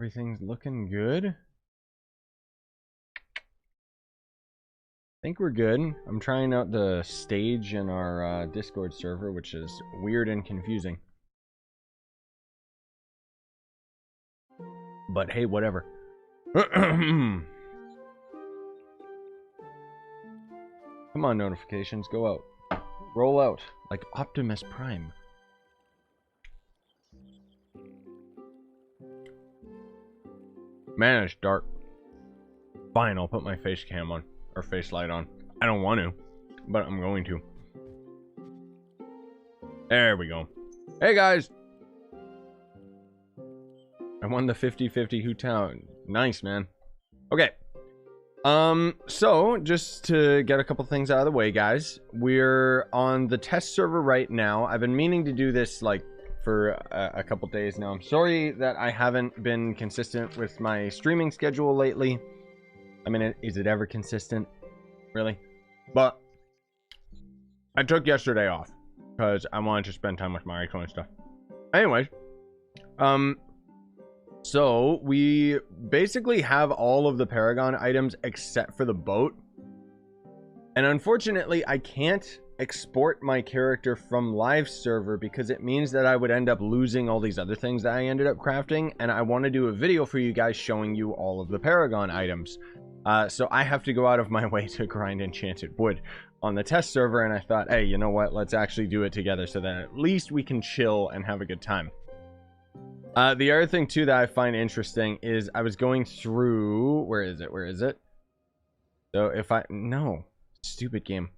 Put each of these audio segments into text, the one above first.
Everything's looking good. I think we're good. I'm trying out the stage in our Discord server, which is weird and confusing. But hey, whatever. Come on, notifications, go out. Roll out like Optimus Prime. Man, it's dark. Fine, I'll put my face cam on. Or face light on. I don't want to, but I'm going to. There we go. Hey, guys! I won the 50-50 Who Town. Nice, man. Okay. So, just to get a couple things out of the way, guys. We're on the test server right now. I've been meaning to do this, like, for a couple days now. I'm sorry that I haven't been consistent with my streaming schedule lately. I mean, is it ever consistent? Really? But I took yesterday off because I wanted to spend time with Mariko and stuff. Anyways, so we basically have all of the Paragon items except for the boat. And unfortunately, I can't export my character from live server because it means that I would end up losing all these other things that I ended up crafting. And I want to do a video for you guys showing you all of the Paragon items. So I have to go out of my way to grind enchanted wood on the test server. And I thought, hey, you know what? Let's actually do it together so that at least we can chill and have a good time. The other thing, too, that I find interesting is I was going through... Where is it? Where is it? So if I... No. Stupid game.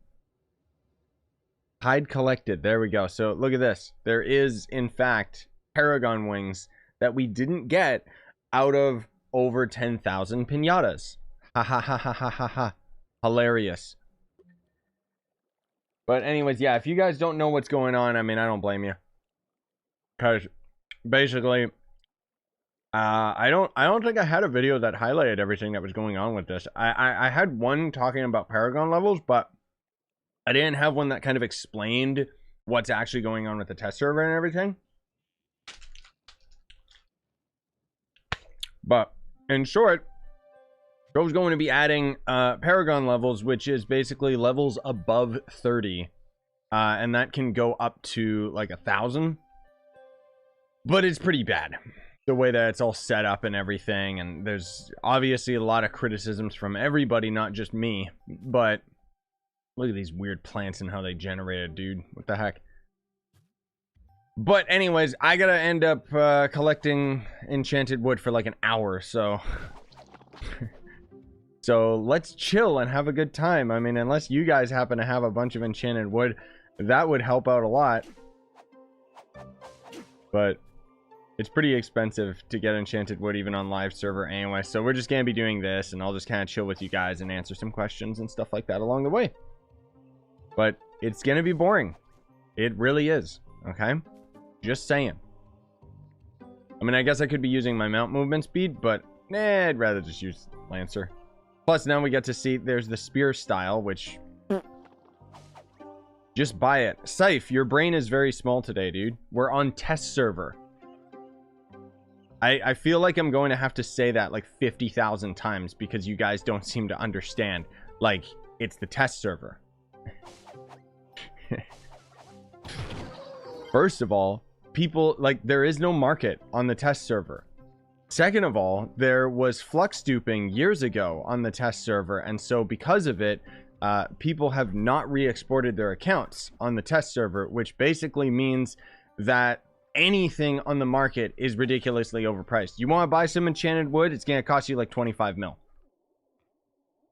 Hide collected. There we go. So look at this. There is, in fact, Paragon wings that we didn't get out of over 10,000 pinatas. Ha ha ha ha ha ha ha. Hilarious. But anyways, yeah, if you guys don't know what's going on, I mean, I don't blame you. Because basically, I don't think I had a video that highlighted everything that was going on with this. I had one talking about Paragon levels, but I didn't have one that kind of explained what's actually going on with the test server and everything. But in short, Trove's going to be adding Paragon levels, which is basically levels above 30. And that can go up to like 1,000. But it's pretty bad, the way that it's all set up and everything. And there's obviously a lot of criticisms from everybody, not just me. But look at these weird plants and how they generated, dude. What the heck? But anyways, I gotta end up collecting enchanted wood for like an hour, so... So let's chill and have a good time. I mean, unless you guys happen to have a bunch of enchanted wood, that would help out a lot. But it's pretty expensive to get enchanted wood even on live server anyway. So we're just going to be doing this, and I'll just kind of chill with you guys and answer some questions and stuff like that along the way. But it's going to be boring. It really is. Okay? Just saying. I mean, I guess I could be using my mount movement speed, but nah, I'd rather just use Lancer. Plus, now we get to see there's the spear style, which... Just buy it. Scythe, your brain is very small today, dude. We're on test server. I feel like I'm going to have to say that like 50,000 times because you guys don't seem to understand. Like, it's the test server. First of all, people, like, there is no market on the test server. Second of all, there was flux duping years ago on the test server, and so because of it, people have not re-exported their accounts on the test server, which basically means that anything on the market is ridiculously overpriced. You want to buy some enchanted wood, it's going to cost you like 25 mil.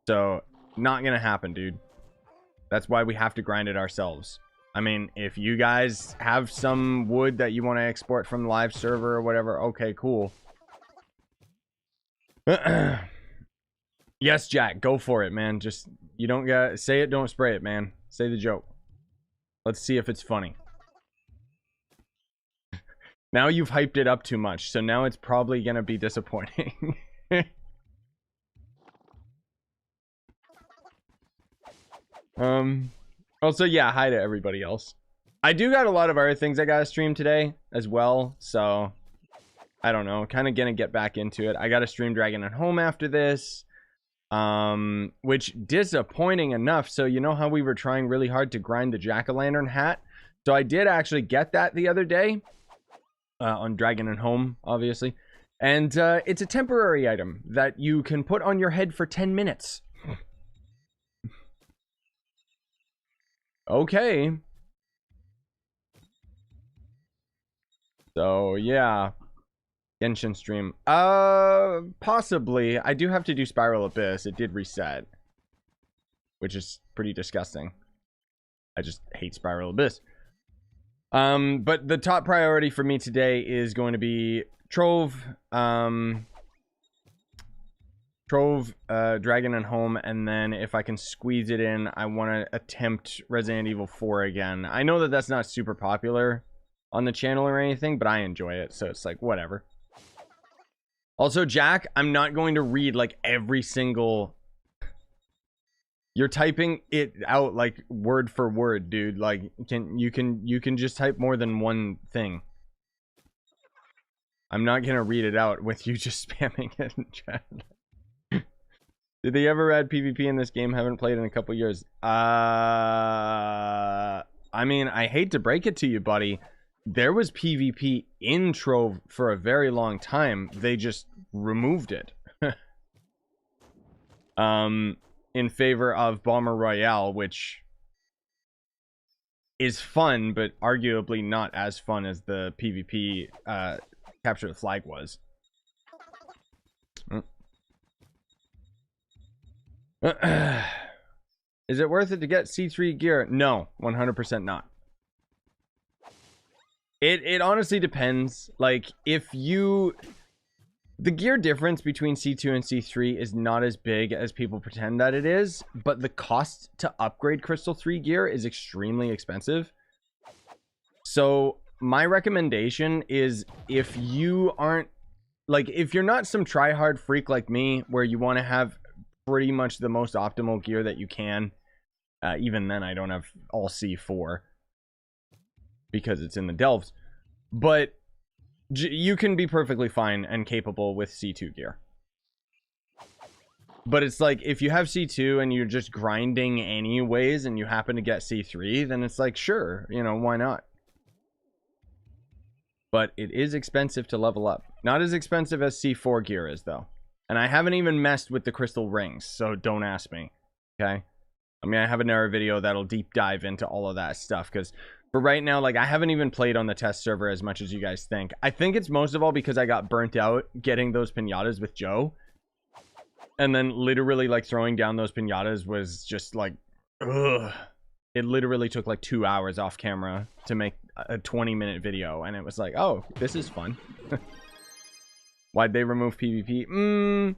So, not going to happen, dude. That's why we have to grind it ourselves. I mean, if you guys have some wood that you want to export from the live server or whatever, okay, cool. Yes, Jack, go for it, man. Just, you don't gotta say it, don't spray it, man. Say the joke. Let's see if it's funny. Now you've hyped it up too much, so now it's probably gonna be disappointing. Also, yeah, hi to everybody else. I do got a lot of other things I gotta stream today as well, so I don't know, kind of gonna get back into it. I got a stream Dragon at home after this, which disappointing enough. So you know how we were trying really hard to grind the jack-o'-lantern hat? So I did actually get that the other day on Dragon and Home, obviously. And it's a temporary item that you can put on your head for 10 minutes. Okay. So, yeah. Genshin stream. Possibly. I do have to do Spiral Abyss. It did reset. Which is pretty disgusting. I just hate Spiral Abyss. But the top priority for me today is going to be Trove, Dragon and Home, and then if I can squeeze it in, I want to attempt Resident Evil 4 again. I know that that's not super popular on the channel or anything, but I enjoy it, so it's like, whatever. Also, Jack, I'm not going to read, like, every single... You're typing it out, like, word for word, dude. Like, you can just type more than one thing. I'm not gonna read it out with you just spamming it in chat. Did they ever add PvP in this game? Haven't played in a couple years. I mean, I hate to break it to you, buddy. There was PvP in Trove for a very long time. They just removed it. In favor of Bomber Royale, which is fun, but arguably not as fun as the PvP Capture the Flag was. Is it worth it to get C3 gear? No, 100% not. It honestly depends. Like, if you... The gear difference between C2 and C3 is not as big as people pretend that it is, but the cost to upgrade Crystal 3 gear is extremely expensive. So my recommendation is, if you aren't, like, if you're not some try-hard freak like me, where you want to have pretty much the most optimal gear that you can, even then I don't have all C4 because it's in the delves, but you can be perfectly fine and capable with C2 gear. But it's like, if you have C2 and you're just grinding anyways and you happen to get C3, then it's like, sure, you know, why not? But it is expensive to level up. Not as expensive as C4 gear is, though. And I haven't even messed with the crystal rings, so don't ask me, okay? I mean, I have another video that'll deep dive into all of that stuff, because for right now, like, I haven't even played on the test server as much as you guys think. I think it's most of all because I got burnt out getting those pinatas with Joe. And then literally, like, throwing down those pinatas was just, like, ugh. It literally took, like, 2 hours off camera to make a 20-minute video. And it was like, oh, this is fun. Why'd they remove PvP?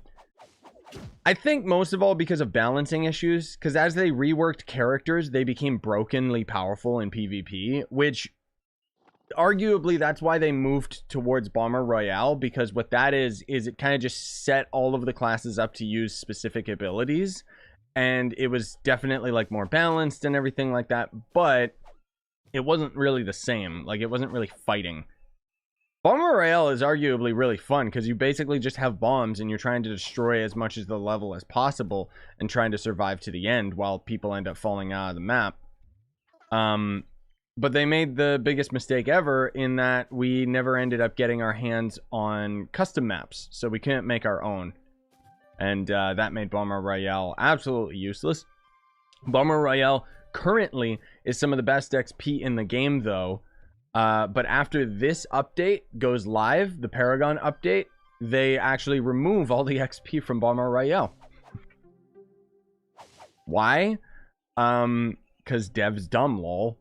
I think most of all because of balancing issues, because as they reworked characters, they became brokenly powerful in PvP, which arguably that's why they moved towards Bomber Royale, because what that is it kind of just set all of the classes up to use specific abilities, and it was definitely like more balanced and everything like that, but it wasn't really the same. Like, it wasn't really fighting. Bomber Royale is arguably really fun because you basically just have bombs and you're trying to destroy as much of the level as possible and trying to survive to the end while people end up falling out of the map. But they made the biggest mistake ever in that we never ended up getting our hands on custom maps, so we couldn't make our own. And that made Bomber Royale absolutely useless. Bomber Royale currently is some of the best XP in the game, though. But after this update goes live, the Paragon update, they actually remove all the XP from Bomber Royale. Why? Because dev's dumb, lol.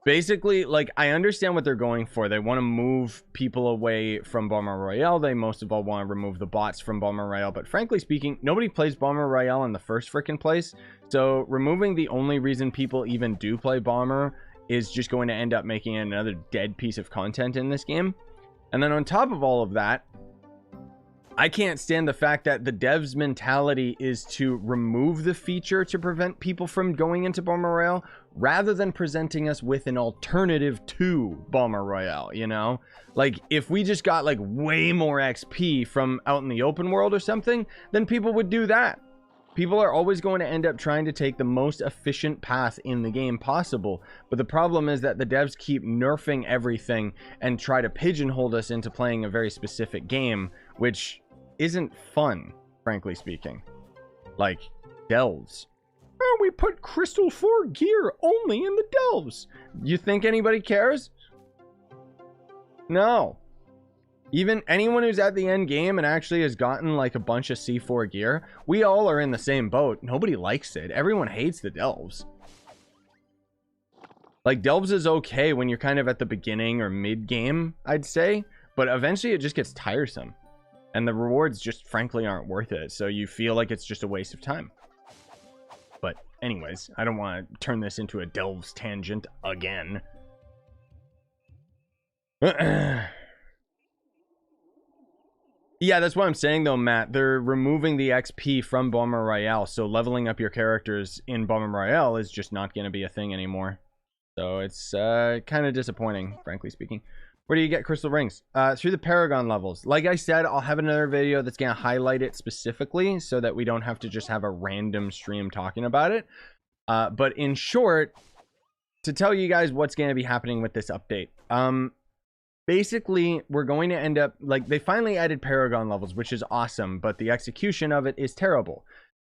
Basically, like, I understand what they're going for. They want to move people away from Bomber Royale. They most of all want to remove the bots from Bomber Royale. But frankly speaking, nobody plays Bomber Royale in the first frickin' place. So removing the only reason people even do play Bomber is just going to end up making another dead piece of content in this game. And then on top of all of that, I can't stand the fact that the devs' mentality is to remove the feature to prevent people from going into Bomber Royale, rather than presenting us with an alternative to Bomber Royale, you know? Like, if we just got, like, way more XP from out in the open world or something, then people would do that. People are always going to end up trying to take the most efficient path in the game possible. But the problem is that the devs keep nerfing everything and try to pigeonhole us into playing a very specific game, which isn't fun, frankly speaking. Like, delves. Oh, we put Crystal 4 gear only in the delves. You think anybody cares? No. Even anyone who's at the end game and actually has gotten like a bunch of C4 gear, we all are in the same boat. Nobody likes it. Everyone hates the delves. Like, delves is okay when you're kind of at the beginning or mid game, I'd say, but eventually it just gets tiresome and the rewards just frankly aren't worth it. So you feel like it's just a waste of time. But anyways, I don't want to turn this into a delves tangent again. Yeah, that's what I'm saying though, Matt. They're removing the XP from Bomber Royale, so leveling up your characters in Bomber Royale is just not going to be a thing anymore. So it's kind of disappointing, frankly speaking. Where do you get crystal rings? Through the Paragon levels. Like I said, I'll have another video that's going to highlight it specifically so that we don't have to just have a random stream talking about it. But in short, to tell you guys what's going to be happening with this update. Basically, we're going to end up, like, they finally added Paragon levels, which is awesome, but the execution of it is terrible.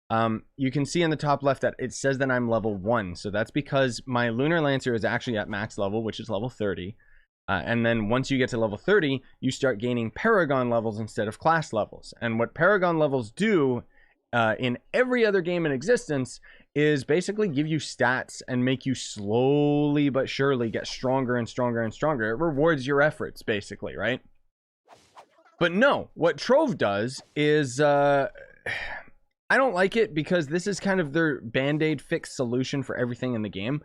You can see in the top left that it says that I'm level 1, so that's because my Lunar Lancer is actually at max level, which is level 30. And then once you get to level 30, you start gaining Paragon levels instead of class levels. And what Paragon levels do in every other game in existence is basically give you stats and make you slowly but surely get stronger and stronger and stronger. It rewards your efforts, basically, right? But no, what Trove does is, I don't like it because this is kind of their band-aid fix solution for everything in the game.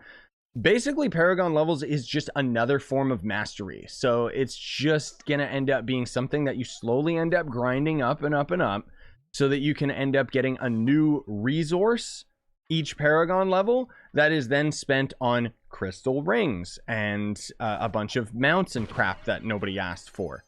Basically, Paragon levels is just another form of mastery. So it's just gonna end up being something that you slowly end up grinding up and up and up so that you can end up getting a new resource each Paragon level that is then spent on crystal rings and a bunch of mounts and crap that nobody asked for.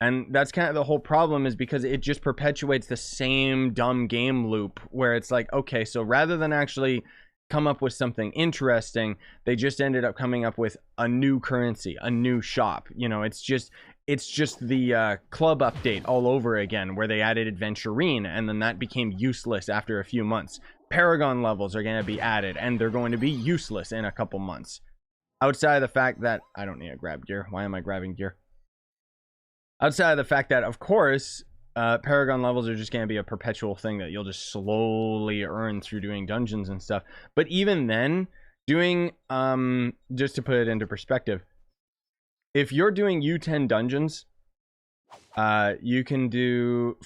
And that's kind of the whole problem, is because it just perpetuates the same dumb game loop where it's like, okay, so rather than actually come up with something interesting, they just ended up coming up with a new currency, a new shop. You know, it's just the club update all over again, where they added Adventurine, and then that became useless after a few months. Paragon levels are going to be added, and they're going to be useless in a couple months. Outside of the fact that I don't need to grab gear. Why am I grabbing gear? Outside of the fact that, of course, Paragon levels are just going to be a perpetual thing that you'll just slowly earn through doing dungeons and stuff. But even then, doing, just to put it into perspective, if you're doing U10 dungeons, you can do,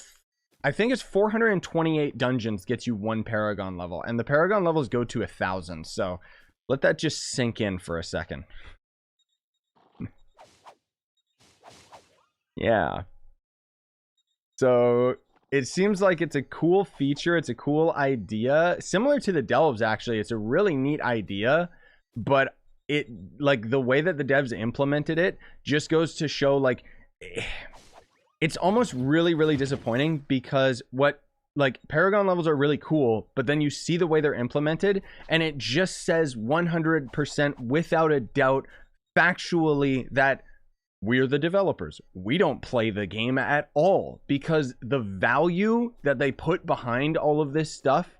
I think it's 428 dungeons gets you 1 Paragon level. And the Paragon levels go to 1,000. So let that just sink in for a second. Yeah. So it seems like it's a cool feature. It's a cool idea. Similar to the delves, actually. It's a really neat idea. But it, like, the way that the devs implemented it just goes to show, like, it's almost really, really disappointing, because what, like, Paragon levels are really cool, but then you see the way they're implemented, and it just says 100% without a doubt, factually, that we're the developers. We don't play the game at all, because the value that they put behind all of this stuff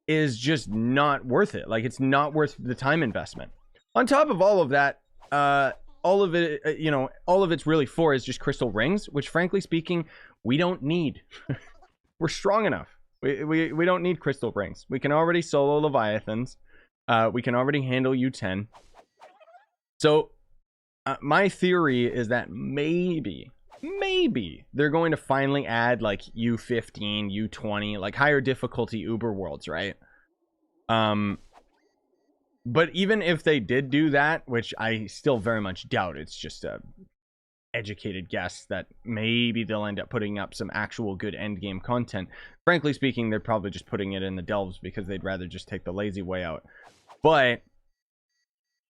is just not worth it. Like, it's not worth the time investment. On top of all of that, all of it, you know, all of it's really for is just crystal rings, which, frankly speaking, we don't need. We're strong enough. We don't need crystal rings. We can already solo Leviathans. We can already handle U10. So my theory is that maybe they're going to finally add, like, U15, U20, like higher difficulty Uber worlds, right? But even if they did do that, which I still very much doubt, it's just a educated guess that maybe they'll end up putting up some actual good end game content. Frankly speaking, they're probably just putting it in the delves because they'd rather just take the lazy way out. But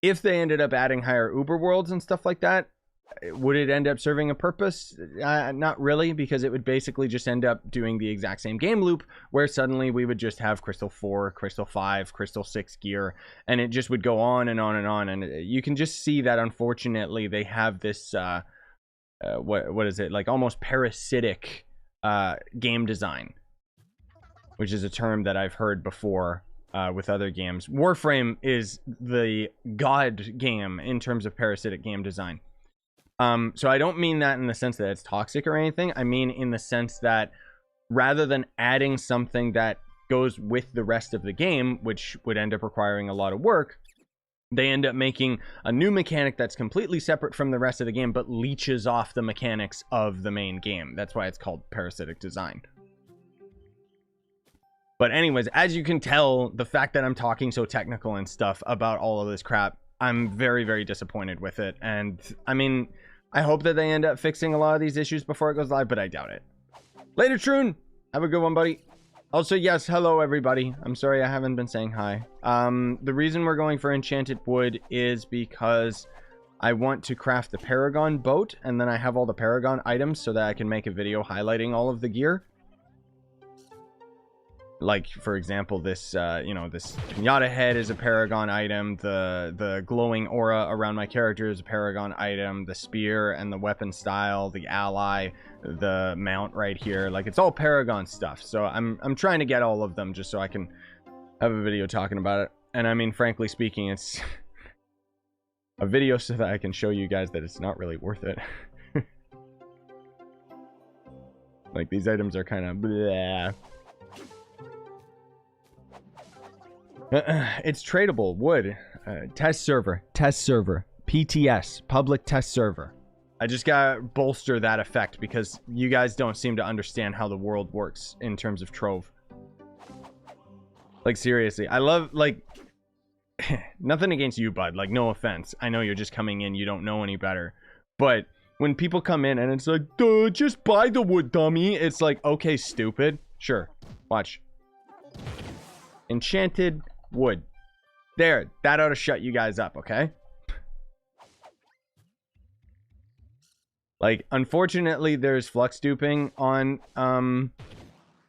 if they ended up adding higher Uber worlds and stuff like that, would it end up serving a purpose? Not really, because it would basically just end up doing the exact same game loop where suddenly we would just have Crystal 4, Crystal 5, Crystal 6 gear, and it just would go on and on and on. And you can just see that, unfortunately, they have this, what is it, like almost parasitic game design, which is a term that I've heard before with other games. Warframe is the god game in terms of parasitic game design. So I don't mean that in the sense that it's toxic or anything. I mean in the sense that rather than adding something that goes with the rest of the game, which would end up requiring a lot of work, they end up making a new mechanic that's completely separate from the rest of the game, but leeches off the mechanics of the main game. That's why it's called parasitic design. But anyways, as you can tell, the fact that I'm talking so technical and stuff about all of this crap, I'm very, very disappointed with it. And I mean, I hope that they end up fixing a lot of these issues before it goes live, but I doubt it. Later, Troon. Have a good one, buddy. Also, yes, hello, everybody. I'm sorry I haven't been saying hi. The reason we're going for enchanted wood is because I want to craft the Paragon boat, and then I have all the Paragon items so that I can make a video highlighting all of the gear. Like, for example, this, you know, this Pinata head is a Paragon item. The glowing aura around my character is a Paragon item. The spear and the weapon style, the ally, the mount right here. Like, it's all Paragon stuff. So I'm trying to get all of them just so I can have a video talking about it. And I mean, frankly speaking, it's a video so that I can show you guys that it's not really worth it. Like, these items are kind of bleh. It's tradable wood. Test server, PTS, public test server. I just gotta bolster that effect because you guys don't seem to understand how the world works in terms of Trove. Like, seriously, I love, like, nothing against you, bud, like, no offense. I know you're just coming in, you don't know any better, but when people come in and it's like, duh, just buy the wood, dummy, it's like, okay, stupid, sure, watch. Enchanted wood. There, that ought to shut you guys up, okay? Like, unfortunately, there's flux duping on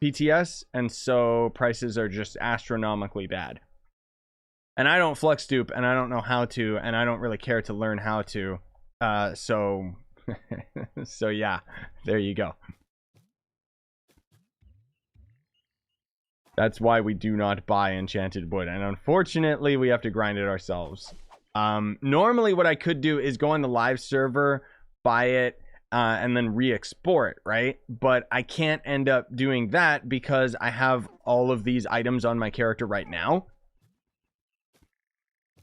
PTS, and so prices are just astronomically bad. And I don't flux dupe, and I don't know how to, and I don't really care to learn how to. So yeah, there you go. That's why we do not buy enchanted wood, and unfortunately we have to grind it ourselves. Normally what I could do is go on the live server, buy it, and then re-export, right? But I can't end up doing that because I have all of these items on my character right now.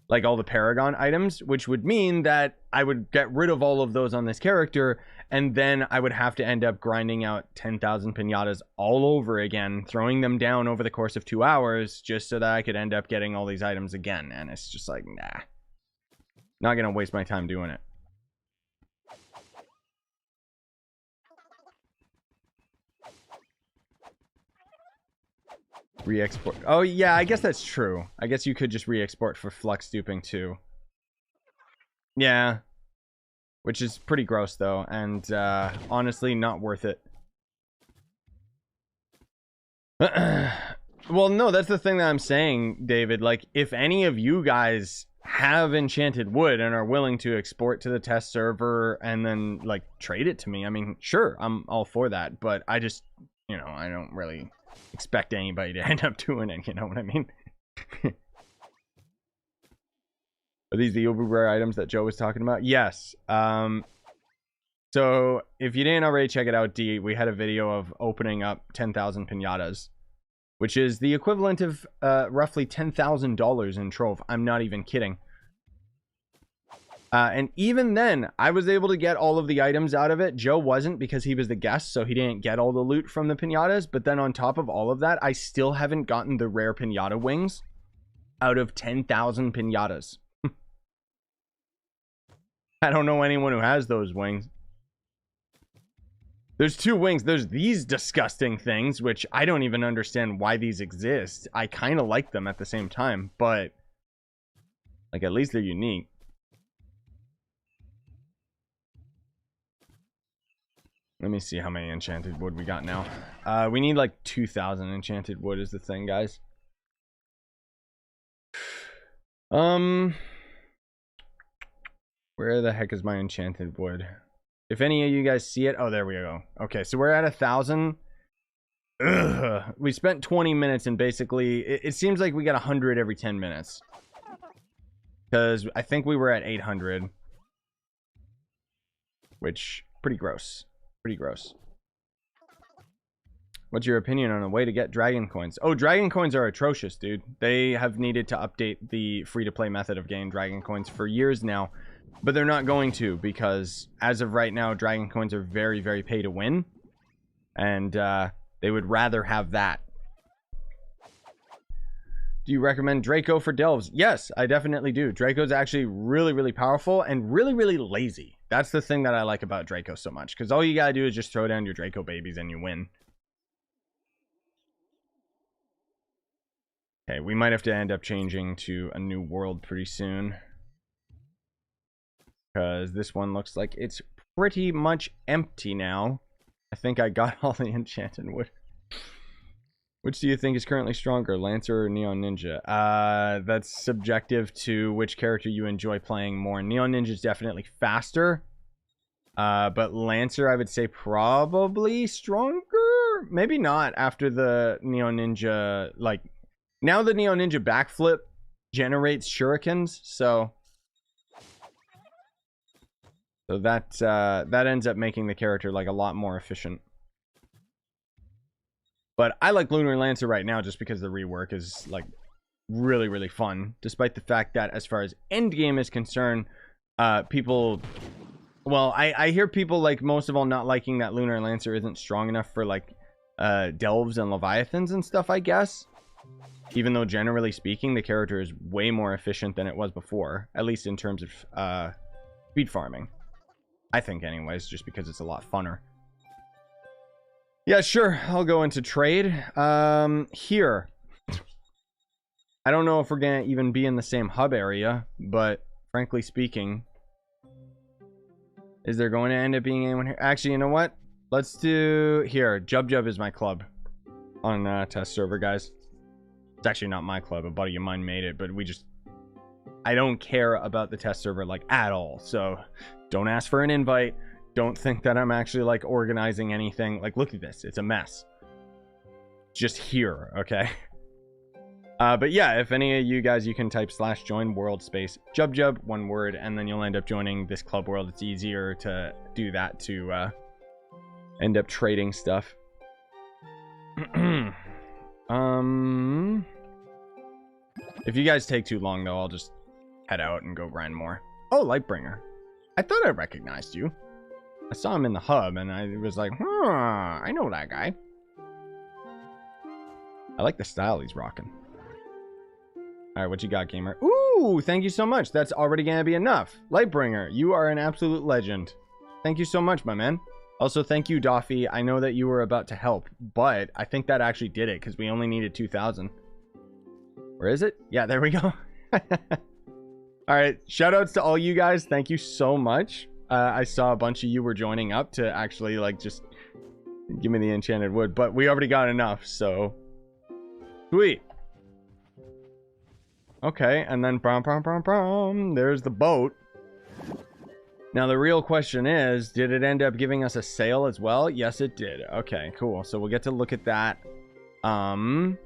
Like all the Paragon items, which would mean that I would get rid of all of those on this character, and then I would have to end up grinding out 10,000 pinatas all over again, throwing them down over the course of 2 hours, just so that I could end up getting all these items again. And it's just like, nah. Not gonna waste my time doing it. Re-export. Oh, yeah, I guess that's true. I guess you could just re-export for flux duping too. Yeah. Which is pretty gross, though, and honestly, not worth it. Well, no, that's the thing that I'm saying, David. Like, if any of you guys have enchanted wood and are willing to export to the test server and then, like, trade it to me, I mean, sure, I'm all for that, but I just, you know, I don't really expect anybody to end up doing it, you know what I mean? Are these the uber rare items that Joe was talking about? Yes. So if you didn't already check it out, D, we had a video of opening up 10,000 pinatas, which is the equivalent of roughly $10,000 in Trove. I'm not even kidding. And even then, I was able to get all of the items out of it. Joe wasn't because he was the guest, so he didn't get all the loot from the pinatas. But then on top of all of that, I still haven't gotten the rare pinata wings out of 10,000 pinatas. I don't know anyone who has those wings. There's two wings. There's these disgusting things, which I don't even understand why these exist. I kind of like them at the same time, but like at least they're unique. Let me see how many enchanted wood we got now. We need like 2,000 enchanted wood is the thing, guys. Where the heck is my enchanted wood? If any of you guys see it, oh, there we go. Okay, so we're at 1,000. Ugh. We spent 20 minutes and basically, it seems like we got 100 every 10 minutes. Because I think we were at 800. Which, pretty gross. Pretty gross. What's your opinion on a way to get dragon coins? Oh, dragon coins are atrocious, dude. They have needed to update the free-to-play method of getting dragon coins for years now. But they're not going to, because as of right now, dragon coins are very, very pay to win. And they would rather have that. Do you recommend Draco for delves? Yes, I definitely do. Draco's actually really, really powerful and really, really lazy. That's the thing that I like about Draco so much. Because all you gotta do is just throw down your Draco babies and you win. Okay, we might have to end up changing to a new world pretty soon. Because this one looks like it's pretty much empty now. I think I got all the enchanted wood. Which do you think is currently stronger, Lancer or Neon Ninja? That's subjective to which character you enjoy playing more. Neon Ninja is definitely faster. But Lancer, I would say probably stronger. Maybe not after the Neon Ninja, like... Now the Neon Ninja backflip generates shurikens, so that ends up making the character like a lot more efficient. But I like Lunar Lancer right now just because the rework is like really, really fun. Despite the fact that as far as endgame is concerned, people... Well, I hear people like most of all not liking that Lunar Lancer isn't strong enough for like delves and leviathans and stuff, I guess. Even though generally speaking, the character is way more efficient than it was before. At least in terms of speed farming. I think anyways, just because it's a lot funner. Yeah, sure. I'll go into trade. Here. I don't know if we're going to even be in the same hub area, but frankly speaking, is there going to end up being anyone here? Actually, you know what? Let's do here. Jub is my club on test server, guys. It's actually not my club. A buddy of mine made it, but I don't care about the test server like at all. So don't ask for an invite. Don't think that I'm actually like organizing anything. Like, look at this. It's a mess. Just here, okay? But yeah, if any of you guys, you can type /join world space jub, one word, and then you'll end up joining this club world. It's easier to do that to end up trading stuff. If you guys take too long, though, I'll just head out and go grind more. Oh, Lightbringer. I thought I recognized you. I saw him in the hub, and I was like, I know that guy. I like the style he's rocking. All right, what you got, gamer? Ooh, thank you so much. That's already going to be enough. Lightbringer, you are an absolute legend. Thank you so much, my man. Also, thank you, Doffy. I know that you were about to help, but I think that actually did it because we only needed 2,000. Where is it? Yeah, there we go. All right, shout outs to all you guys. Thank you so much. I saw a bunch of you were joining up to actually like just give me the enchanted wood, but we already got enough, so sweet. Okay, and then there's the boat. Now the real question is, did it end up giving us a sail as well? Yes, it did. Okay, cool. So we'll get to look at that. And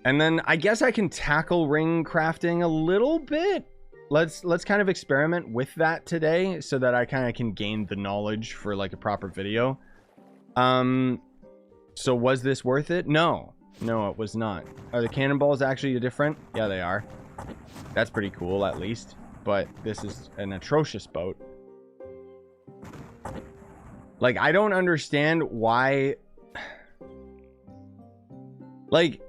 then I guess I can tackle ring crafting a little bit. Let's kind of experiment with that today so that I kind of can gain the knowledge for like a proper video. So was this worth it? No, it was not. Are the cannonballs actually different? Yeah, they are. That's pretty cool, at least. But this is an atrocious boat. Like, I don't understand why. Like,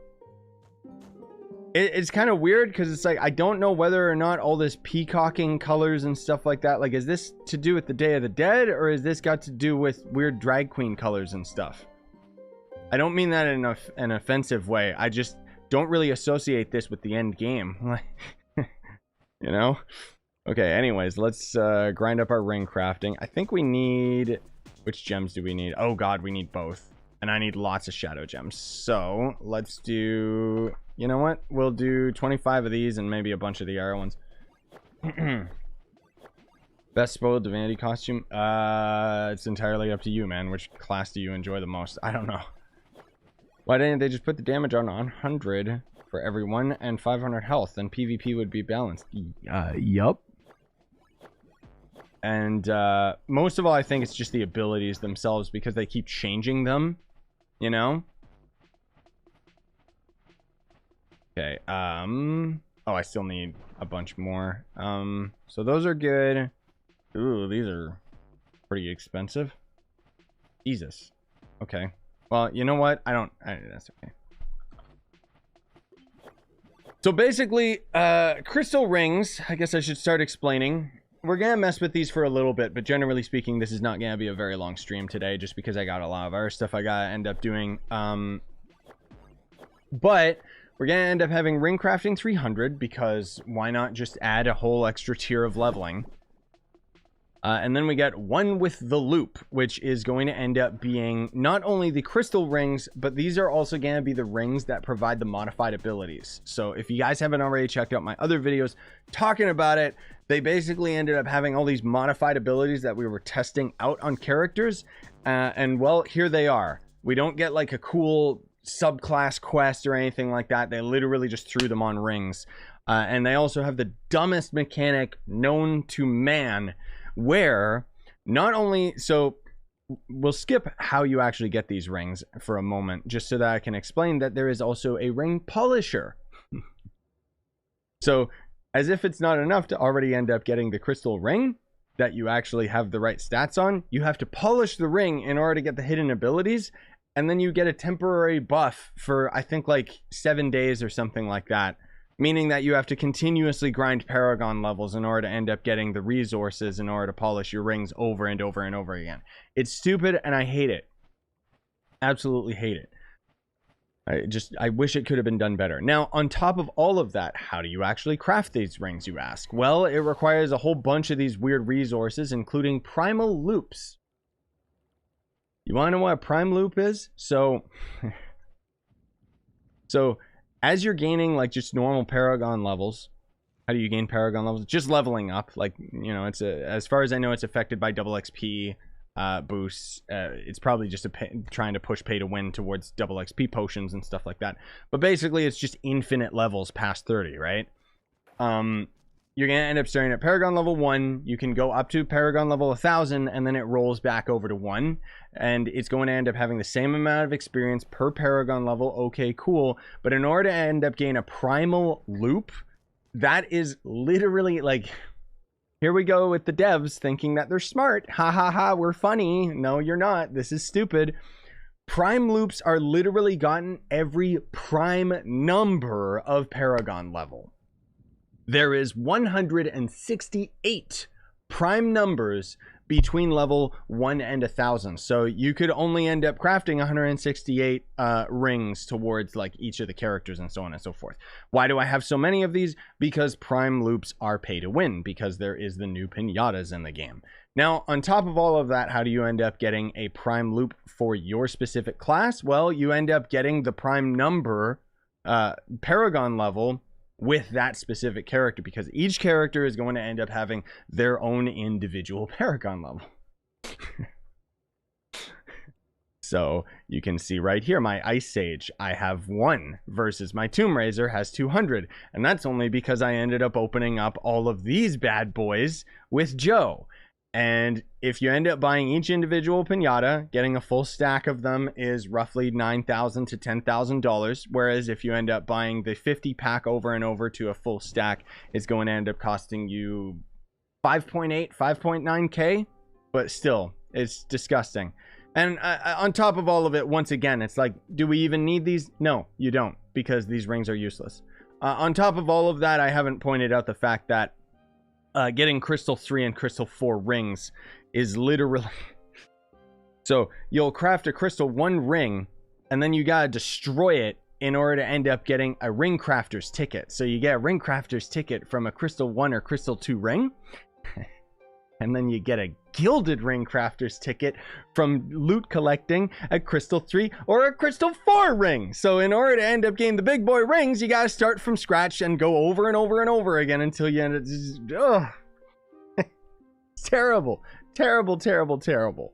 It's kind of weird because it's like I don't know whether or not all this peacocking colors and stuff like that, like, is this to do with the Day of the Dead, or is this got to do with weird drag queen colors and stuff? I don't mean that in an offensive way. I just don't really associate this with the end game. You know? Okay, anyways, let's grind up our ring crafting. I think we need... Which gems do we need? Oh god, we need both. And I need lots of shadow gems. So, let's do... You know what? We'll do 25 of these and maybe a bunch of the arrow ones. Best spoiled divinity costume? It's entirely up to you, man. Which class do you enjoy the most? I don't know. Why didn't they just put the damage on 100 for everyone and 500 health? Then PvP would be balanced. Yup. And most of all, I think it's just the abilities themselves because they keep changing them, you know? Okay, oh, I still need a bunch more. So those are good. Ooh, these are pretty expensive. Jesus. Okay. Well, you know what? That's okay. So basically, crystal rings, I guess I should start explaining. We're gonna mess with these for a little bit, but generally speaking, this is not gonna be a very long stream today, just because I got a lot of other stuff I gotta end up doing. But we're gonna end up having ring crafting 300, because why not just add a whole extra tier of leveling? And then we got one with the loop, which is going to end up being not only the crystal rings, but these are also going to be the rings that provide the modified abilities. So if you guys haven't already checked out my other videos talking about it, they basically ended up having all these modified abilities that we were testing out on characters. And well, here they are. We don't get like a cool subclass quest or anything like that. They literally just threw them on rings. And they also have the dumbest mechanic known to man, where not only... So we'll skip how you actually get these rings for a moment, just so that I can explain that there is also a ring polisher. So as if it's not enough to already end up getting the crystal ring that you actually have the right stats on, you have to polish the ring in order to get the hidden abilities, and then you get a temporary buff for, I think, like 7 days or something like that. Meaning that you have to continuously grind Paragon levels in order to end up getting the resources in order to polish your rings over and over and over again. It's stupid and I hate it. Absolutely hate it. I wish it could have been done better. Now, on top of all of that, how do you actually craft these rings, you ask? Well, it requires a whole bunch of these weird resources, including primal loops. You want to know what a prime loop is? So as you're gaining like just normal Paragon levels, how do you gain Paragon levels? Just leveling up. Like, you know, it's as far as I know, it's affected by double XP boosts. It's probably just trying to push pay to win towards double XP potions and stuff like that. But basically, it's just infinite levels past 30, right? You're going to end up starting at Paragon level 1. You can go up to Paragon level 1000, and then it rolls back over to 1. And it's going to end up having the same amount of experience per Paragon level. Okay, cool. But in order to end up getting a primal loop, that is literally like... Here we go with the devs thinking that they're smart. Ha ha ha, we're funny. No, you're not. This is stupid. Prime loops are literally gotten every prime number of Paragon level. There is 168 prime numbers between level 1 and 1000. So you could only end up crafting 168 rings towards like each of the characters and so on and so forth. Why do I have so many of these? Because prime loops are pay to win, because there is the new pinatas in the game. Now, on top of all of that, how do you end up getting a prime loop for your specific class? Well, you end up getting the prime number Paragon level with that specific character, because each character is going to end up having their own individual Paragon level. So you can see right here, my Ice Sage, I have 1 versus my Tomb Raiser has 200. And that's only because I ended up opening up all of these bad boys with Joe. And if you end up buying each individual pinata, getting a full stack of them is roughly $9,000 to $10,000. Whereas if you end up buying the 50 pack over and over to a full stack, it's going to end up costing you 5.8, 5.9K. But still, it's disgusting. And on top of all of it, once again, it's like, do we even need these? No, you don't, because these rings are useless. On top of all of that, I haven't pointed out the fact that getting Crystal 3 and Crystal 4 rings is literally... So you'll craft a Crystal 1 ring, and then you gotta destroy it in order to end up getting a ring crafter's ticket. So you get a ring crafter's ticket from a Crystal 1 or Crystal 2 ring, and then you get a gilded ring crafter's ticket from loot collecting a Crystal 3 or a Crystal 4 ring. So in order to end up getting the big boy rings, you gotta start from scratch and go over and over and over again until you end up just, ugh. It's terrible, terrible, terrible, terrible.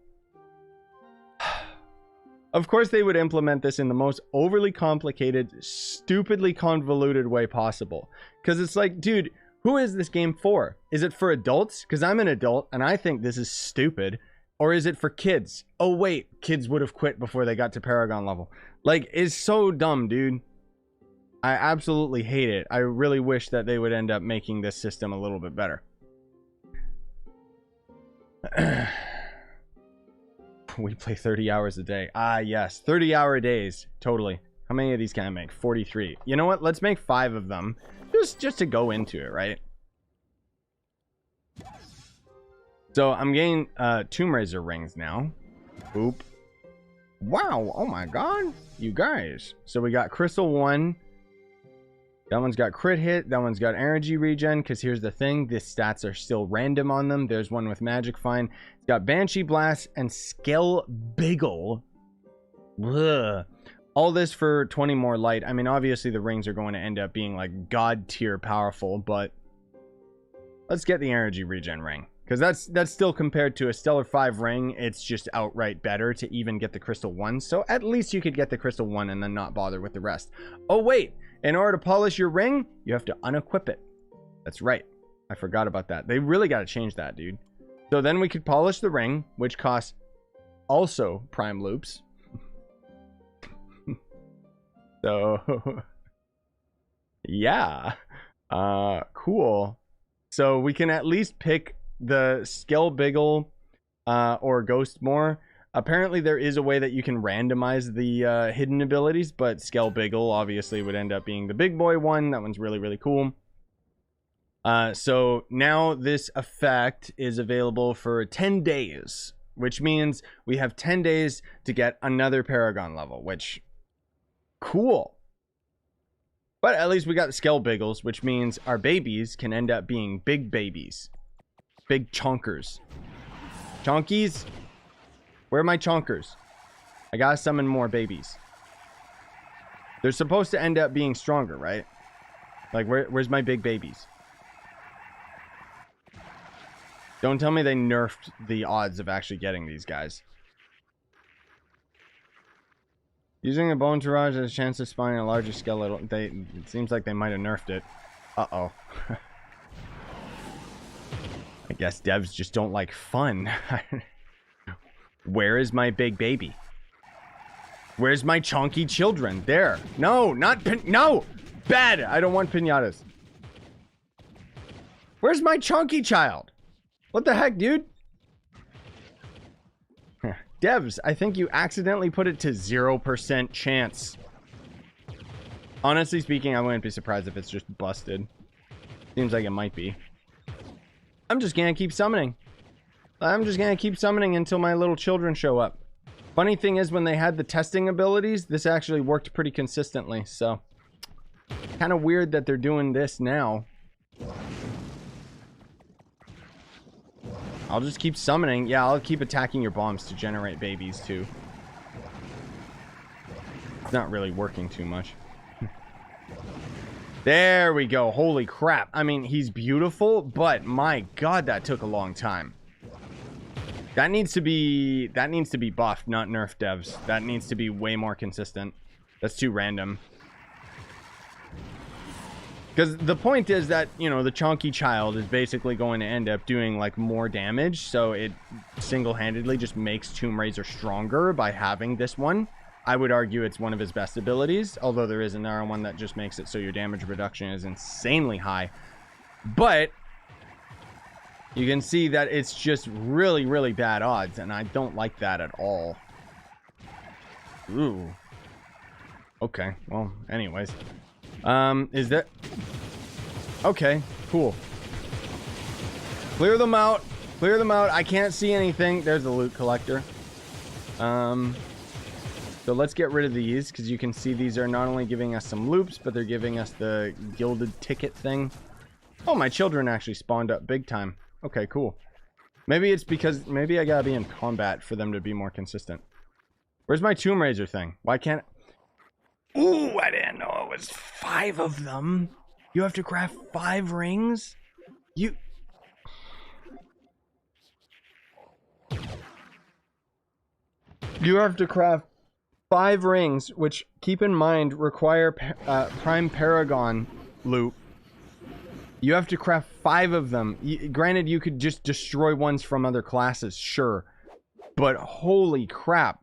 Of course they would implement this in the most overly complicated, stupidly convoluted way possible. Because it's like, dude, who is this game for? Is it for adults? Because I'm an adult and I think this is stupid. Or is it for kids? Oh wait, kids would have quit before they got to Paragon level. Like, it's so dumb, dude. I absolutely hate it. I really wish that they would end up making this system a little bit better. We play 30 hours a day. Ah, yes. 30-hour days. Totally. How many of these can I make? 43. You know what? Let's make 5 of them. Just to go into it, right? So, I'm getting Tomb Raiser rings now. Boop. Wow. Oh my god. You guys. So, we got Crystal 1. That one's got crit hit. That one's got energy regen. Because here's the thing. The stats are still random on them. There's one with Magic Find. It's got Banshee Blast and Scale Biggle. Ugh. All this for 20 more light. I mean, obviously the rings are going to end up being like god tier powerful. But let's get the energy regen ring. Because that's still compared to a Stellar 5 ring. It's just outright better to even get the Crystal 1. So at least you could get the Crystal 1 and then not bother with the rest. Oh, wait. In order to polish your ring, you have to unequip it. That's right. I forgot about that. They really got to change that, dude. So then we could polish the ring, which costs also prime loops. So, yeah. Cool. So we can at least pick the Skelbiggle or Ghostmore. Apparently there is a way that you can randomize the hidden abilities, but Skelbiggle obviously would end up being the big boy one. That one's really, really cool. So now this effect is available for 10 days, which means we have 10 days to get another Paragon level, which, cool. But at least we got the Skelbiggles, which means our babies can end up being big babies. Big chonkers. Chonkies? Where are my chonkers? I gotta summon more babies. They're supposed to end up being stronger, right? Like, where's my big babies? Don't tell me they nerfed the odds of actually getting these guys. Using a bone tirage has a chance of spawning a larger skeletal. It seems like they might have nerfed it. Uh-oh. I guess devs just don't like fun. Where is my big baby? Where's my chonky children? There. No, not no! Bad! I don't want pinatas. Where's my chonky child? What the heck, dude? Devs, I think you accidentally put it to 0% chance. Honestly speaking, I wouldn't be surprised if it's just busted. Seems like it might be. I'm just gonna keep summoning. I'm just gonna keep summoning until my little children show up. Funny thing is, when they had the testing abilities, this actually worked pretty consistently, so kind of weird that they're doing this now. I'll just keep summoning. Yeah, I'll keep attacking your bombs to generate babies too. It's not really working too much. There we go. Holy crap. I mean, he's beautiful, but my god, that took a long time. That needs to be buffed, not nerfed, devs. That needs to be way more consistent. That's too random. Because the point is that, you know, the chonky child is basically going to end up doing like more damage, so it single-handedly just makes Tomb Raiser stronger by having this one. I would argue it's one of his best abilities, although there is another one that just makes it so your damage reduction is insanely high. But you can see that it's just really, really bad odds, and I don't like that at all. Ooh. Okay, well, anyways. Is that... Okay, cool. Clear them out. Clear them out. I can't see anything. There's the loot collector. So let's get rid of these, because you can see these are not only giving us some loops, but they're giving us the gilded ticket thing. Oh, my children actually spawned up big time. Okay, cool. Maybe it's because... Maybe I gotta be in combat for them to be more consistent. Where's my Tomb Raiser thing? Why can't... Ooh, I didn't know it was 5 of them. You have to craft 5 rings? You... You have to craft 5 rings, which, keep in mind, require Prime Paragon loot. You have to craft 5 of them. Granted, you could just destroy ones from other classes, sure. But holy crap.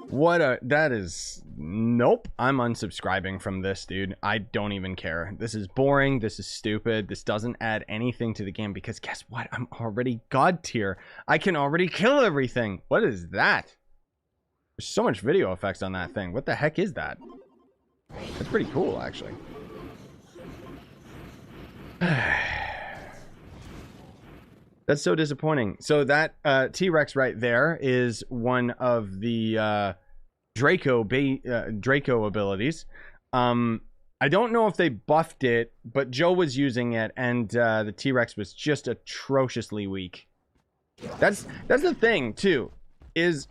What a... That is... Nope. I'm unsubscribing from this, dude. I don't even care. This is boring. This is stupid. This doesn't add anything to the game because guess what? I'm already God tier. I can already kill everything. What is that? There's so much video effects on that thing. What the heck is that? That's pretty cool, actually. That's so disappointing. So that T-Rex right there is one of the Draco abilities. I don't know if they buffed it, but Joe was using it, and the T-Rex was just atrociously weak. That's the thing too, is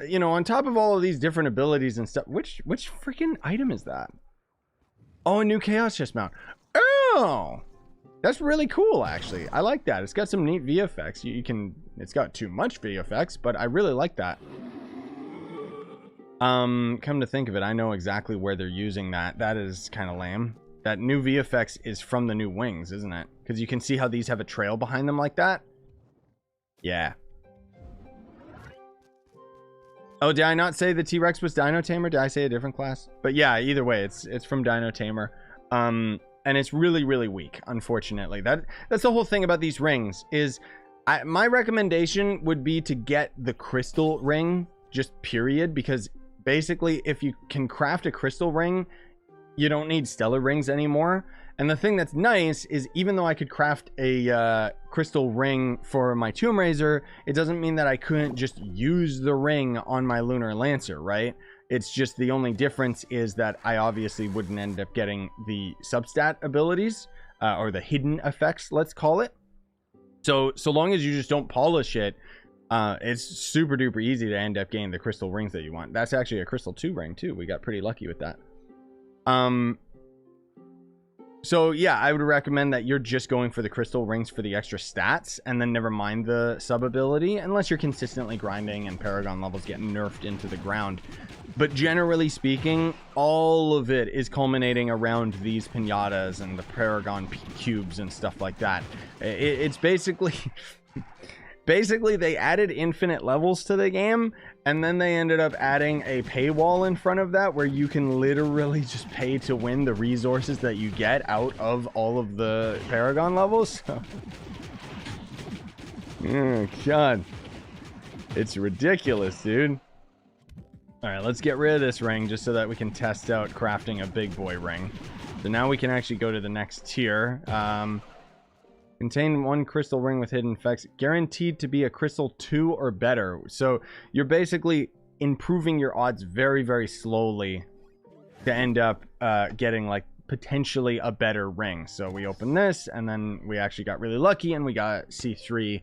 you know, on top of all of these different abilities and stuff, which freaking item is that? Oh, a new Chaos Chest mount. Oh. That's really cool, actually. I like that. It's got some neat VFX. You can... It's got too much VFX, but I really like that. Come to think of it, I know exactly where they're using that. That is kind of lame. That new VFX is from the new wings, isn't it? Because you can see how these have a trail behind them like that. Yeah. Oh, did I not say the T-Rex was Dino Tamer? Did I say a different class? But yeah, either way, it's from Dino Tamer. And it's really, really weak, unfortunately. That's the whole thing about these rings, is my recommendation would be to get the crystal ring, just period, because basically if you can craft a crystal ring, you don't need stellar rings anymore. And the thing that's nice is, even though I could craft a crystal ring for my Tomb Raiser, it doesn't mean that I couldn't just use the ring on my Lunar Lancer, right? It's just the only difference is that I obviously wouldn't end up getting the substat abilities, or the hidden effects, let's call it. So long as you just don't polish it, it's super duper easy to end up getting the crystal rings that you want. That's actually a crystal 2 ring too. We got pretty lucky with that. So yeah, I would recommend that you're just going for the crystal rings for the extra stats, and then never mind the sub ability, unless you're consistently grinding and Paragon levels get nerfed into the ground. But generally speaking, all of it is culminating around these pinatas and the Paragon cubes and stuff like that. It's basically... Basically, they added infinite levels to the game, and then they ended up adding a paywall in front of that where you can literally just pay to win the resources that you get out of all of the Paragon levels. Oh, God. It's ridiculous, dude. Alright, let's get rid of this ring just so that we can test out crafting a big boy ring. So now we can actually go to the next tier. Contain 1 crystal ring with hidden effects. Guaranteed to be a crystal 2 or better. So you're basically improving your odds very, very slowly to end up getting like potentially a better ring. So we open this, and then we actually got really lucky and we got C3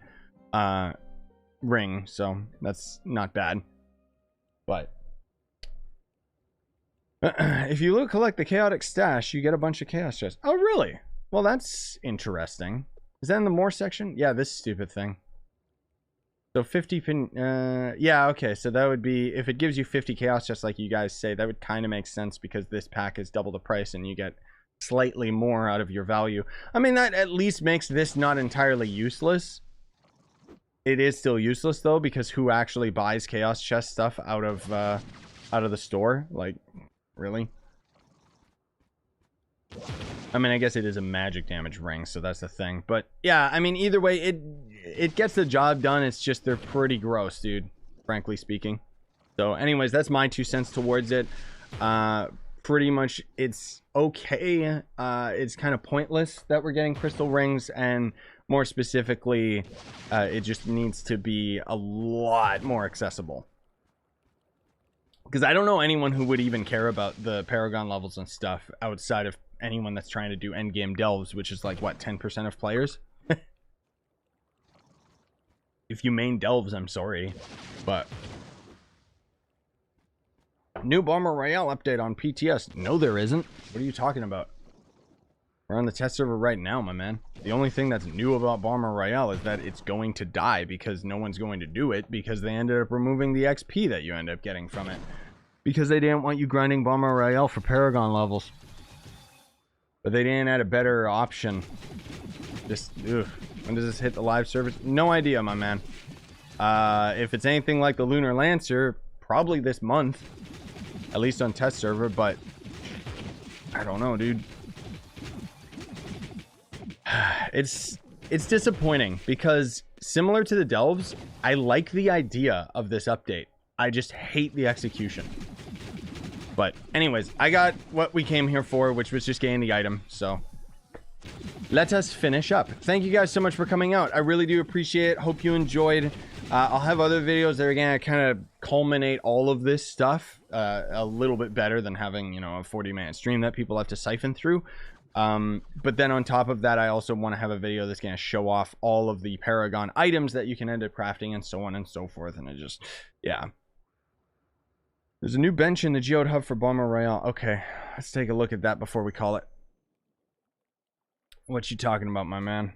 ring. So that's not bad. But if you collect the chaotic stash, you get a bunch of chaos chests. Oh, really? Well, that's interesting. Is that in the more section? Yeah, this stupid thing. So 50 pin... yeah, okay. So that would be... If it gives you 50 chaos chests like you guys say, that would kind of make sense because this pack is double the price and you get slightly more out of your value. I mean, that at least makes this not entirely useless. It is still useless, though, because who actually buys chaos chest stuff out of the store? Like, really? I mean, I guess it is a magic damage ring, so that's the thing. But yeah, I mean, either way, it gets the job done. It's just they're pretty gross, dude, frankly speaking. So anyways, that's my 2 cents towards it. pretty much, it's okay. It's kind of pointless that we're getting crystal rings, and more specifically, it just needs to be a lot more accessible. Because I don't know anyone who would even care about the Paragon levels and stuff outside of anyone that's trying to do endgame delves, which is like, what, 10% of players? If you main delves, I'm sorry. But new Bomber Royale update on PTS. No, there isn't. What are you talking about? We're on the test server right now, my man. The only thing that's new about Bomber Royale is that it's going to die because no one's going to do it because they ended up removing the XP that you end up getting from it. Because they didn't want you grinding Bomber Royale for Paragon levels. But they didn't add a better option. Just, ugh. When does this hit the live service? No idea, my man. If it's anything like the Lunar Lancer, probably this month. At least on test server, but I don't know, dude. It's disappointing because similar to the delves, I like the idea of this update. I just hate the execution. But anyways, I got what we came here for, which was just getting the item. So let us finish up. Thank you guys so much for coming out. I really do appreciate it. Hope you enjoyed. I'll have other videos that are going to kind of culminate all of this stuff a little bit better than having, you know, a 40-minute stream that people have to siphon through. But then on top of that, I also want to have a video that's going to show off all of the Paragon items that you can end up crafting and so on and so forth. And it just, yeah. There's a new bench in the Geode Hub for Bomber Royale. Okay, let's take a look at that before we call it. What you talking about, my man?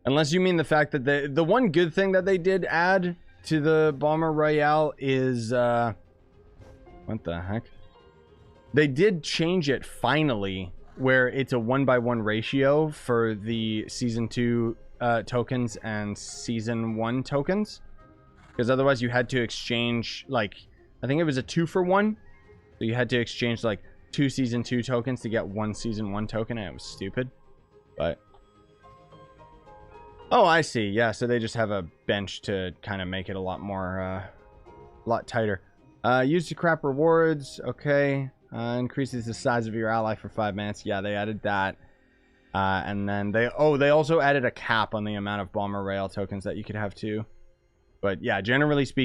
Unless you mean the fact that the one good thing that they did add to the Bomber Royale is, what the heck? They did change it finally, where it's a 1-by-1 ratio for the Season 2 tokens and Season 1 tokens. Because otherwise you had to exchange, like, I think it was a 2-for-1. So you had to exchange, like, 2 Season 2 tokens to get 1 Season 1 token, and it was stupid. But oh, I see. Yeah, so they just have a bench to kind of make it a lot more, a lot tighter. Use to crap rewards. Okay. Increases the size of your ally for 5 minutes. Yeah, they added that. And then they also added a cap on the amount of Bomber Royale tokens that you could have too. But yeah, generally speaking,